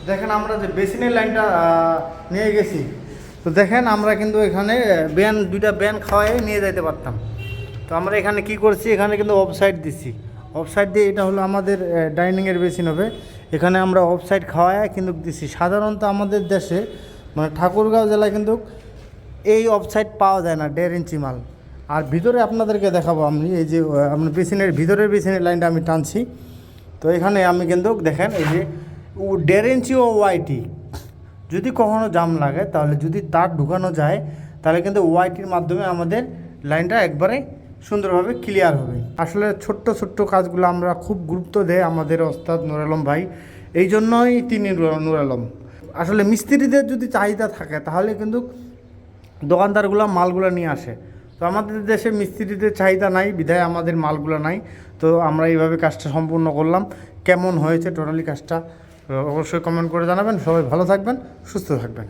দেখেন আমরা যে বেসিনের লাইনটা নিয়ে গেছি, তো দেখেন আমরা কিন্তু এখানে দুইটা ব্যান খাওয়াই নিয়ে যেতে পারতাম। তো আমরা এখানে কি করছি, এখানে কিন্তু অফসাইড দিছি। অফসাইড দিয়ে এটা হলো আমাদের ডাইনিংয়ের বেসিন হবে, এখানে আমরা অফসাইড খাওয়ায় কিন্তু দিছি। সাধারণত আমাদের দেশে মানে ঠাকুরগাঁও জেলায় কিন্তু এই অফসাইড পাওয়া যায় না, 1.5 ইঞ্চি মাল। আর ভিতরে আপনাদেরকে দেখাবো আমি, এই যে আপনার বেসিনের ভিতরের বেসিনের লাইনটা আমি টানছি। তো এখানে আমি কিন্তু দেখেন এই যে 1.5 ইঞ্চি ও ওয়াইটি, যদি কখনো জাম লাগে তাহলে যদি তার ঢুকানো যায় তাহলে কিন্তু ওয়াইটির মাধ্যমে আমাদের লাইনটা একবারে সুন্দরভাবে ক্লিয়ার হবে। আসলে ছোট্ট ছোট্ট কাজগুলো আমরা খুব গুরুত্ব দেয় আমাদের ওস্তাদ নূর আলম ভাই, এই জন্যই তিনি নূর আলম। আসলে মিস্ত্রিদের যদি চাহিদা থাকে তাহলে কিন্তু দোকানদারগুলো মালগুলো নিয়ে আসে। তো আমাদের দেশে মিস্ত্রিদের চাহিদা নাই বিধায় আমাদের মালগুলো নাই। তো আমরা এইভাবে কাজটা সম্পূর্ণ করলাম। কেমন হয়েছে টোটালি কাজটা অবশ্যই কমেন্ট করে জানাবেন। সবাই ভালো থাকবেন, সুস্থ থাকবেন।